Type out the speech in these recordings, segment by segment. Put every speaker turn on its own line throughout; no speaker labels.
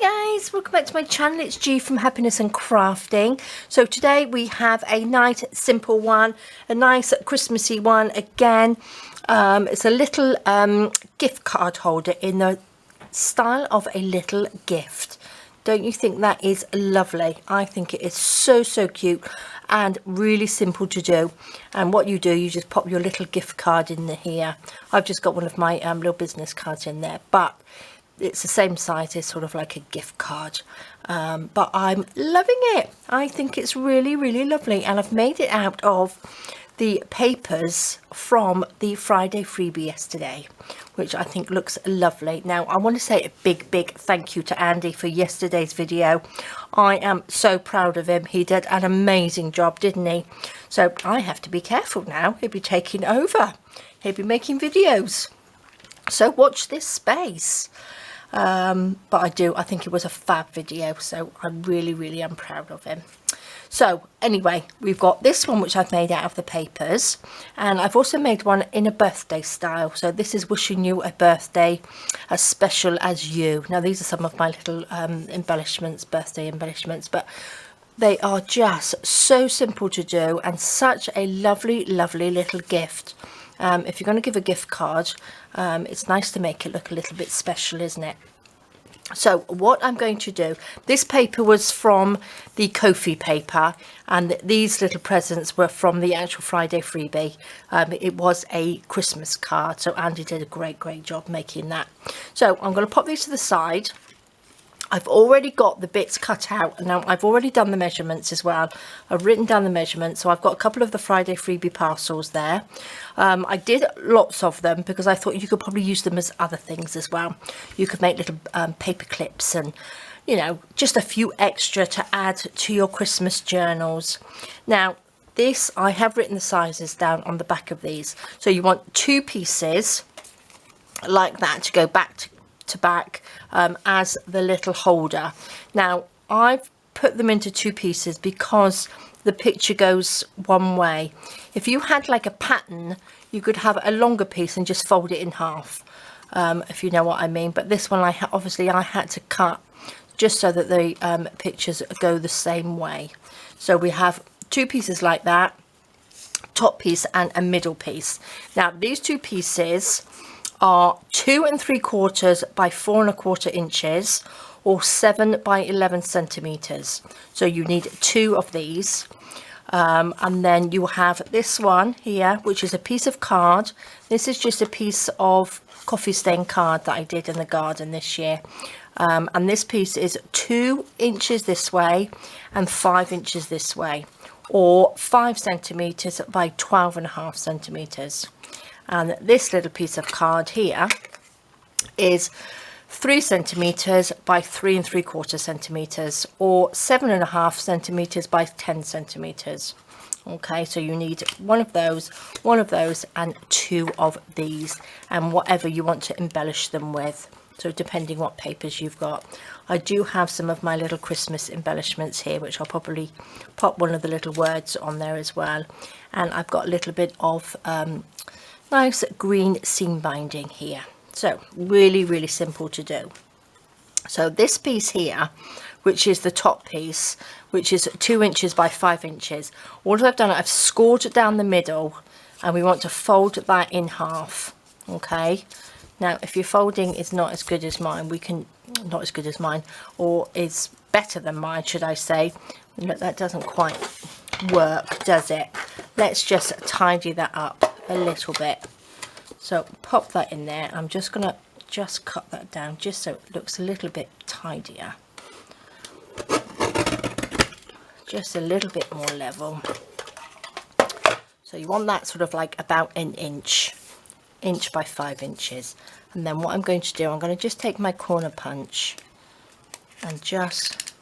Hi guys, welcome back to my channel. It's G from Happiness and Crafting. So today we have a nice simple one, a nice Christmassy one again. It's a little gift card holder in the style of a little gift. Don't you think that is lovely? I think it is so cute and really simple to do. And what you do, you just pop your little gift card in here. I've just got one of my little business cards in there, but it's the same size as sort of like a gift card, but I'm loving it. I think it's really lovely, and I've made it out of the papers from the Friday freebie yesterday, which I think looks lovely. Now I want to say a big thank you to Andy for yesterday's video. I am so proud of him. He did an amazing job, didn't he? So I have to be careful now. He'll be taking over, he'll be making videos, so watch this space. But I think it was a fab video, so I really am proud of him. So anyway, we've got this one which I've made out of the papers, and I've also made one in a birthday style. So this is wishing you a birthday as special as you. Now these are some of my little embellishments, birthday embellishments, but they are just so simple to do and such a lovely little gift. If you're going to give a gift card, it's nice to make it look a little bit special, isn't it? So what I'm going to do, this paper was from the Ko-fi paper, and these little presents were from the actual Friday freebie. It was a Christmas card, so Andy did a great job making that. So I'm going to pop these to the side. I've already got the bits cut out, and now I've already done the measurements as well. I've written down the measurements, so I've got a couple of the Friday freebie parcels there. I did lots of them because I thought you could probably use them as other things as well. You could make little paper clips and, you know, just a few extra to add to your Christmas journals. Now this, I have written the sizes down on the back of these. So you want 2 pieces like that to go back to back as the little holder. Now I've put them into 2 pieces because the picture goes one way. If you had like a pattern, you could have a longer piece and just fold it in half, if you know what I mean. But this one obviously I had to cut just so that the pictures go the same way. So we have 2 pieces like that, top piece and a middle piece. Now these 2 pieces are 2 3/4 by 4 1/4 inches, or 7 by 11 centimeters. So you need 2 of these, and then you have this one here, which is a piece of card. This is just a piece of coffee stain card that I did in the garden this year, and this piece is 2 inches this way and 5 inches this way, or 5 centimeters by 12.5 centimeters. And this little piece of card here is 3 centimeters by 3 3/4 centimeters, or 7.5 centimeters by 10 centimeters. Okay, so you need one of those, and 2 of these, and whatever you want to embellish them with. So depending what papers you've got. I do have some of my little Christmas embellishments here, which I'll probably pop one of the little words on there as well. And I've got a little bit of nice green seam binding here. So really simple to do. So this piece here, which is the top piece, which is 2 inches by 5 inches, all I've done, I've scored it down the middle, and we want to fold that in half. Okay, now if your folding is not as good as mine, or is better than mine, should I say. Look, that doesn't quite work, does it? Let's just tidy that up a little bit. So pop that in there. I'm just gonna cut that down just so it looks a little bit tidier, just a little bit more level. So you want that sort of like about an inch by 5 inches. And then what I'm going to do, I'm going to just take my corner punch and just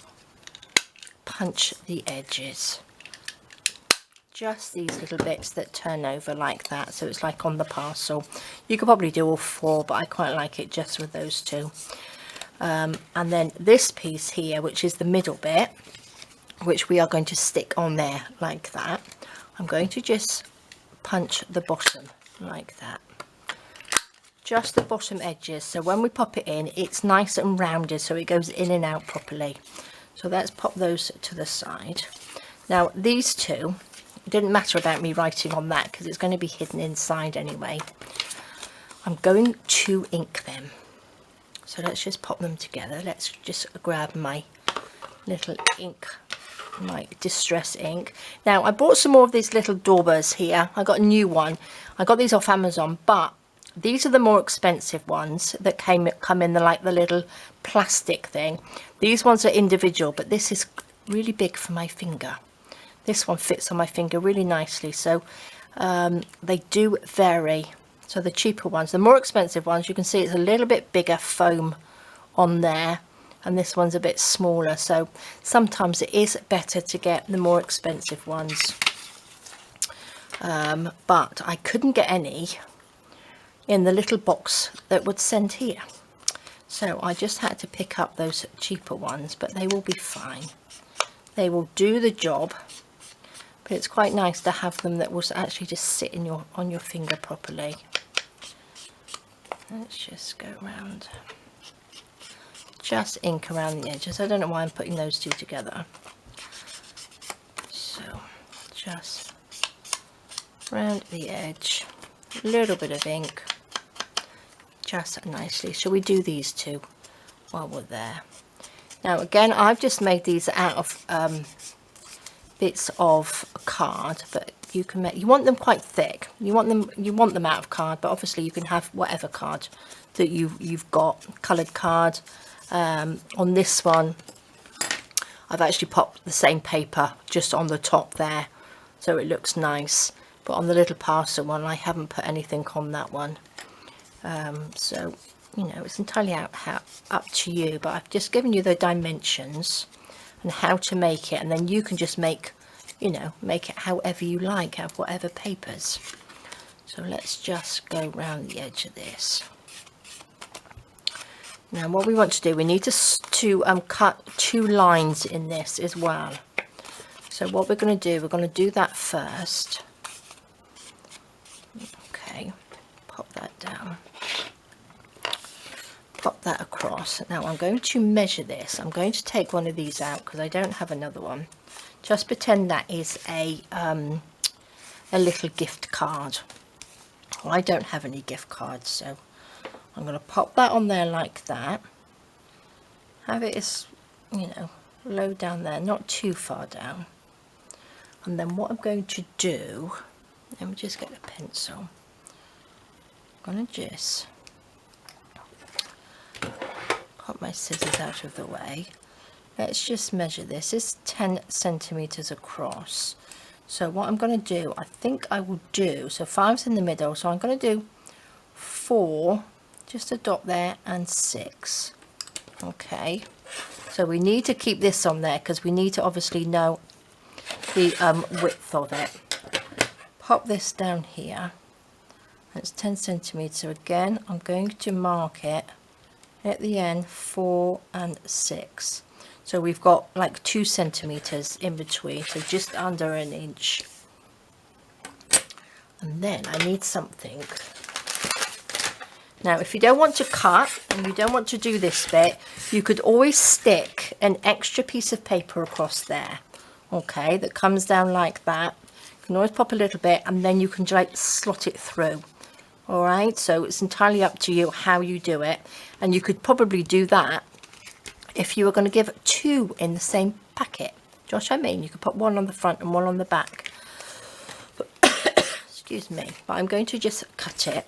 punch the edges. Just these little bits that turn over like that, so it's like on the parcel. You could probably do all 4, but I quite like it just with those 2. And then this piece here, which is the middle bit, which we are going to stick on there like that, I'm going to just punch the bottom like that, just the bottom edges, so when we pop it in, it's nice and rounded, so it goes in and out properly. So let's pop those to the side. Now these two, it didn't matter about me writing on that because it's going to be hidden inside anyway. I'm going to ink them. So let's just pop them together. Let's just grab my little ink, my distress ink. Now I bought some more of these little daubers here. I got a new one. I got these off Amazon, but these are the more expensive ones that come in the little plastic thing. These ones are individual, but this is really big for my finger. This one fits on my finger really nicely, so they do vary. So the cheaper ones, the more expensive ones, you can see it's a little bit bigger foam on there, and this one's a bit smaller, so sometimes it is better to get the more expensive ones. But I couldn't get any in the little box that would send here, so I just had to pick up those cheaper ones, but they will be fine. They will do the job, but it's quite nice to have them that will actually just sit in on your finger properly. Let's just go around, just ink around the edges. I don't know why I'm putting those two together. So just round the edge, a little bit of ink, just nicely. Shall we do these two while we're there? Now again, I've just made these out of bits of card, but you can make, you want them quite thick, you want them out of card, but obviously you can have whatever card that you've got, coloured card. On this one I've actually popped the same paper just on the top there, so it looks nice, but on the little parcel one I haven't put anything on that one. So you know, it's entirely up to you, but I've just given you the dimensions and how to make it, and then you can just make, you know, make it however you like, have whatever papers. So let's just go around the edge of this. Now what we want to do, we need to cut 2 lines in this as well. So what we're going to do, we're going to do that first. Okay, pop that down, pop that across. Now I'm going to measure this. I'm going to take one of these out because I don't have another one. Just pretend that is a little gift card. Well, I don't have any gift cards, so I'm going to pop that on there like that. Have it as, you know, low down there, not too far down. And then what I'm going to do, let me just get a pencil. I'm going to just pop my scissors out of the way. Let's just measure this. It's 10 centimeters across. So what I'm going to do, I think I will do, so 5's in the middle, so I'm going to do 4, just a dot there, and 6. Okay, so we need to keep this on there because we need to obviously know the width of it. Pop this down here. That's 10 centimeters. So again, I'm going to mark it at the end, 4 and 6. So we've got like 2 centimeters in between, so just under an inch. And then I need something. Now, if you don't want to cut and you don't want to do this bit, you could always stick an extra piece of paper across there, okay, that comes down like that. You can always pop a little bit and then you can like slot it through. All right, so it's entirely up to you how you do it, and you could probably do that if you were going to give 2 in the same packet. Do you know what I mean? You could put 1 on the front and 1 on the back. Excuse me, but I'm going to just cut it.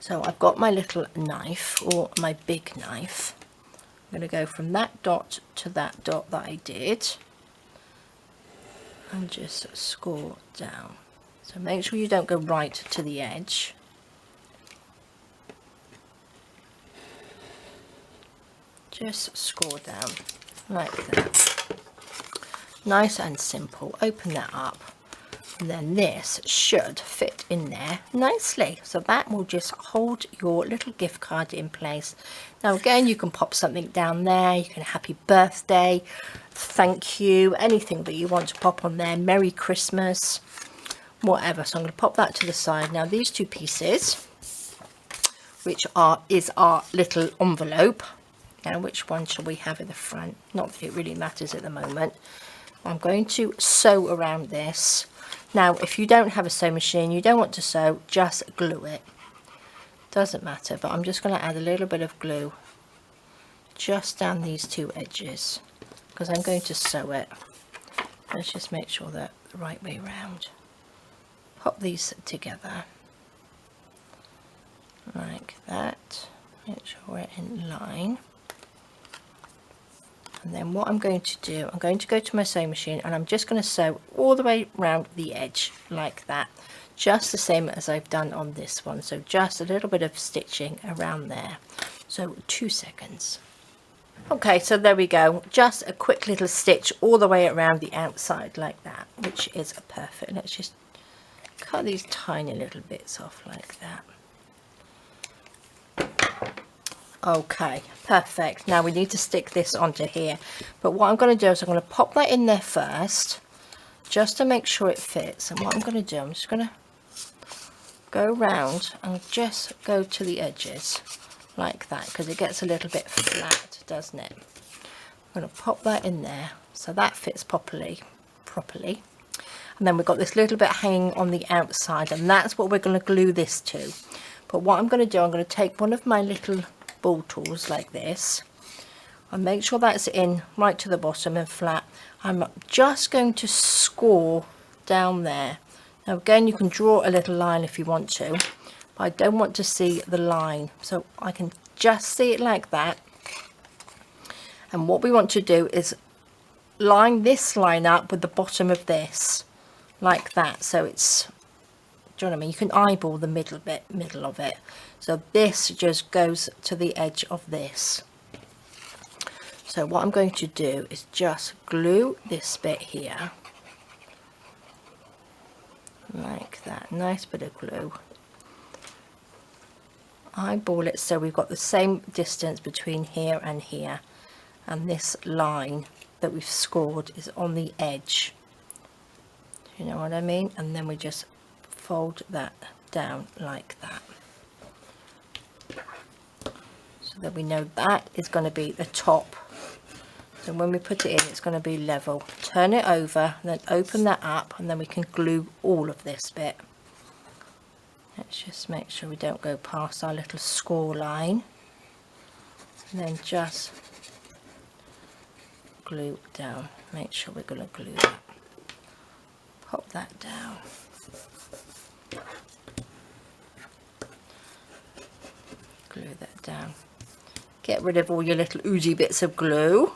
So I've got my little knife, or my big knife. I'm going to go from that dot to that dot that I did, and just score down. So make sure you don't go right to the edge. Just score down like that. Nice and simple. Open that up, and then this should fit in there nicely. So that will just hold your little gift card in place. Now again, you can pop something down there. You can happy birthday, thank you, anything that you want to pop on there, Merry Christmas, whatever. So I'm going to pop that to the side. Now these 2 pieces, which is our little envelope. Now, which one shall we have in the front? Not that it really matters at the moment. I'm going to sew around this. Now, if you don't have a sewing machine, you don't want to sew, just glue it. Doesn't matter, but I'm just going to add a little bit of glue just down these two edges because I'm going to sew it. Let's just make sure they're the right way round. Pop these together like that. Make sure we're in line. And then what I'm going to do, I'm going to go to my sewing machine and I'm just going to sew all the way around the edge like that. Just the same as I've done on this one. So just a little bit of stitching around there. So 2 seconds. Okay, so there we go. Just a quick little stitch all the way around the outside like that, which is perfect. Let's just cut these tiny little bits off like that. Okay, perfect. Now we need to stick this onto here. But what I'm going to do is I'm going to pop that in there first, just to make sure it fits. And what I'm going to do, I'm just going to go around and just go to the edges like that, because it gets a little bit flat, doesn't it? I'm going to pop that in there so that fits properly. And then we've got this little bit hanging on the outside, and that's what we're going to glue this to. But what I'm going to do, I'm going to take one of my little ball tools like this and make sure that's in right to the bottom and flat. I'm just going to score down there. Now again, you can draw a little line if you want to, but I don't want to see the line, so I can just see it like that. And what we want to do is line this line up with the bottom of this like that, so it's, do you know what I mean? You can eyeball the middle of it. So this just goes to the edge of this. So what I'm going to do is just glue this bit here like that. Nice bit of glue. Eyeball it so we've got the same distance between here and here, and this line that we've scored is on the edge. Do you know what I mean? And then we just fold that down like that, so that we know that is going to be the top. So when we put it in, it's going to be level. Turn it over and then open that up, and then we can glue all of this bit. Let's just make sure we don't go past our little score line, and then just glue down. Make sure we're going to glue that. Pop that down. Glue that down. Get rid of all your little oozy bits of glue.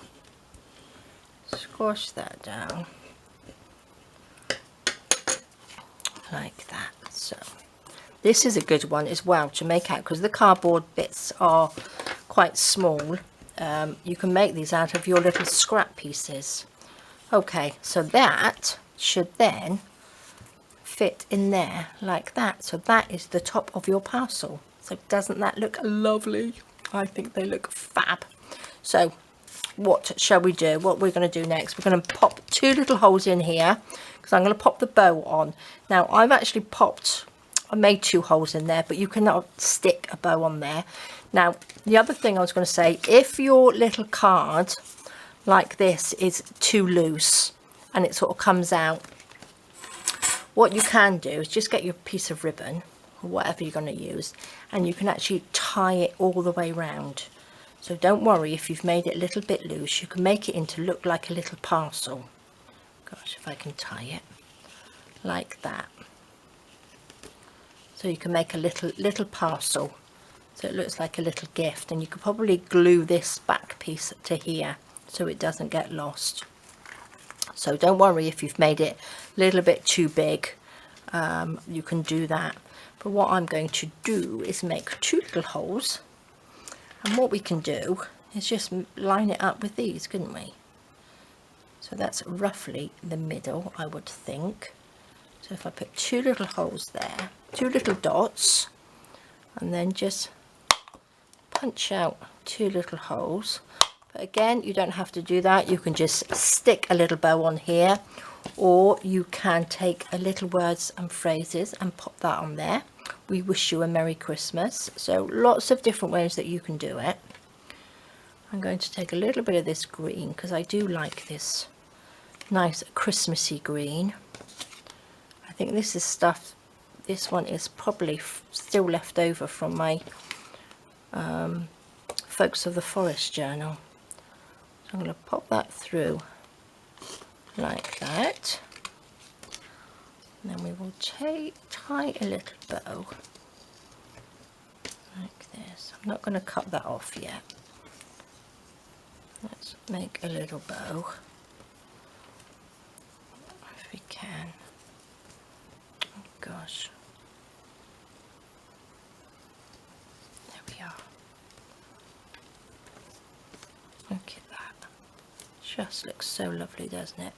Squash that down like that. So this is a good one as well to make out, because the cardboard bits are quite small. You can make these out of your little scrap pieces. Okay, so that should then fit in there like that. So that is the top of your parcel. So doesn't that look lovely? I think they look fab. So what shall we do? What we're going to do next, we're going to pop 2 little holes in here, because I'm going to pop the bow on. Now I've actually I made 2 holes in there, but you cannot stick a bow on there. Now the other thing I was going to say, if your little card like this is too loose and it sort of comes out, what you can do is just get your piece of ribbon or whatever you're going to use, and you can actually tie it all the way round. So don't worry if you've made it a little bit loose, you can make it into look like a little parcel. Gosh, if I can tie it like that. So you can make a little parcel, so it looks like a little gift, and you could probably glue this back piece to here so it doesn't get lost. So don't worry if you've made it a little bit too big, you can do that. But what I'm going to do is make 2 little holes, and what we can do is just line it up with these, couldn't we? So that's roughly the middle, I would think. So if I put 2 little holes there, 2 little dots, and then just punch out 2 little holes. But again, you don't have to do that. You can just stick a little bow on here, or you can take a little words and phrases and pop that on there, we wish you a Merry Christmas. So lots of different ways that you can do it. I'm going to take a little bit of this green because I do like this nice Christmassy green. I think this is stuff, this one is probably still left over from my Folks of the Forest journal. So I'm going to pop that through like that. And then we will tie a little bow like this. I'm not going to cut that off yet. Let's make a little bow if we can. Oh gosh. There we are. Look at that. Just looks so lovely, doesn't it?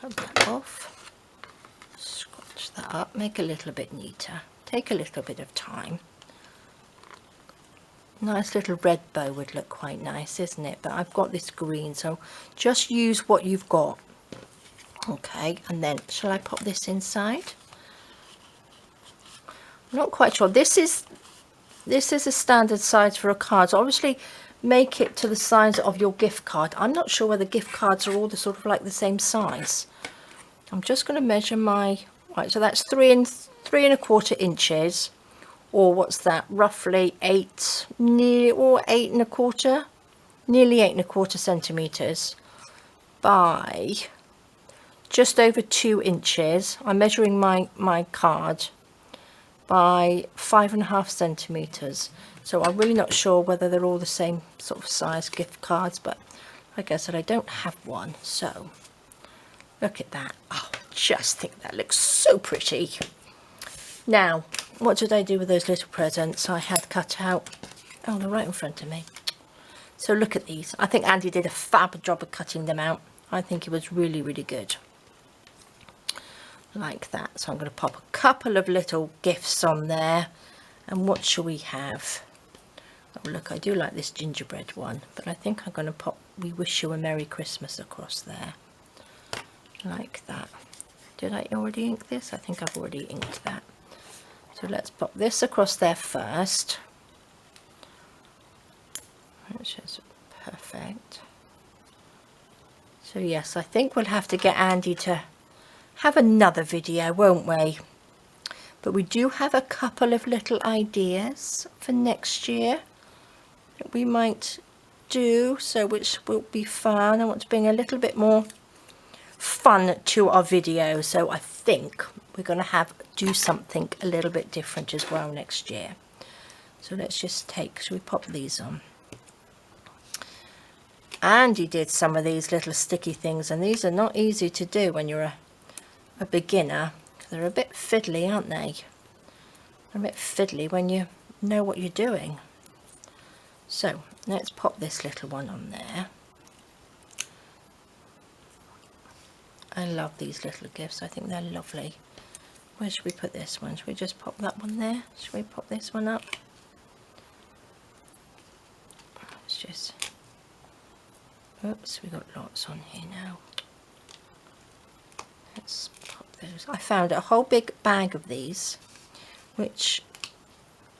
Cut that off. Scratch that up. Make it a little bit neater. Take a little bit of time. Nice little red bow would look quite nice, isn't it? But I've got this green, so just use what you've got. Okay, and then shall I pop this inside? I'm not quite sure. This is a standard size for a card, so obviously make it to the size of your gift card. I'm not sure whether gift cards are all the sort of like the same size. I'm just going to measure my, right, so that's 3¼ inches, or what's that, roughly 8, nearly, or 8¼ nearly 8¼ centimeters by just over 2 inches. I'm measuring my card by 5½ centimeters. So I'm really not sure whether they're all the same sort of size gift cards, but like I said, I don't have one. So look at that. Oh, I just think that looks so pretty. Now, what did I do with those little presents I had cut out? Oh, they're right in front of me. So look at these. I think Andy did a fab job of cutting them out. I think it was really, really good. Like that. So I'm going to pop a couple of little gifts on there. And what shall we have? Oh, look, I do like this gingerbread one. But I think I'm going to pop We Wish You a Merry Christmas across there. Like that. Did I already ink this? I think I've already inked that. So let's pop this across there first. Which is perfect. So yes, I think we'll have to get Andy to have another video, won't we? But we do have a couple of little ideas for next year that we might do, so which will be fun. I want to bring a little bit more fun to our video, so I think we're going to do something a little bit different as well next year. So let's just should we pop these on? Andy did some of these little sticky things, and these are not easy to do when you're a beginner. They're a bit fiddly, aren't they? They're a bit fiddly when you know what you're doing. So let's pop this little one on there. I love these little gifts. I think they're lovely. Where should we put this one? Should we just pop that one there? Should we pop this one up? Let's just... Oops, we've got lots on here now. Let's pop those. I found a whole big bag of these, which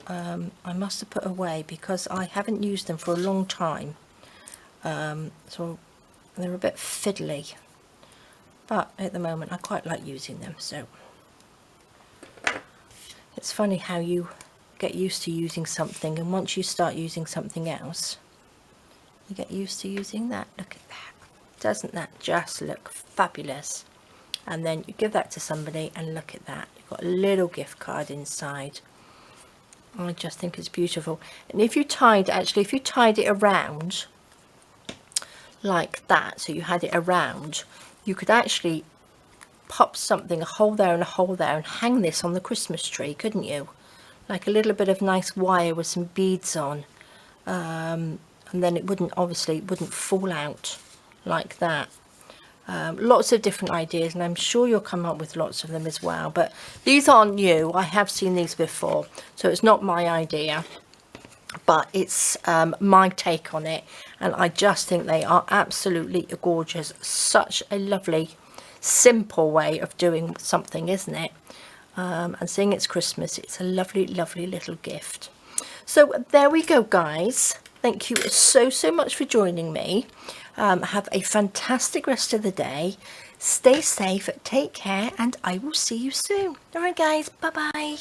I must have put away because I haven't used them for a long time. So they're a bit fiddly. But at the moment I quite like using them, so it's funny how you get used to using something, and once you start using something else you get used to using that. Look at that. Doesn't that just look fabulous? And then you give that to somebody and look at that. You've got a little gift card inside. I just think it's beautiful. And if you tied it around like that, so you had it around, you could actually pop something, a hole there and a hole there, and hang this on the Christmas tree, couldn't you? Like a little bit of nice wire with some beads on. And then it wouldn't fall out like that. Lots of different ideas, and I'm sure you'll come up with lots of them as well. But these aren't new. I have seen these before, so it's not my idea. but it's my take on it, and I just think they are absolutely gorgeous. Such a lovely, simple way of doing something, isn't it? And seeing it's Christmas, it's a lovely, lovely little gift. So there we go, guys. Thank you so much for joining me. Have a fantastic rest of the day. Stay safe, take care, and I will see you soon. All right, guys, bye bye.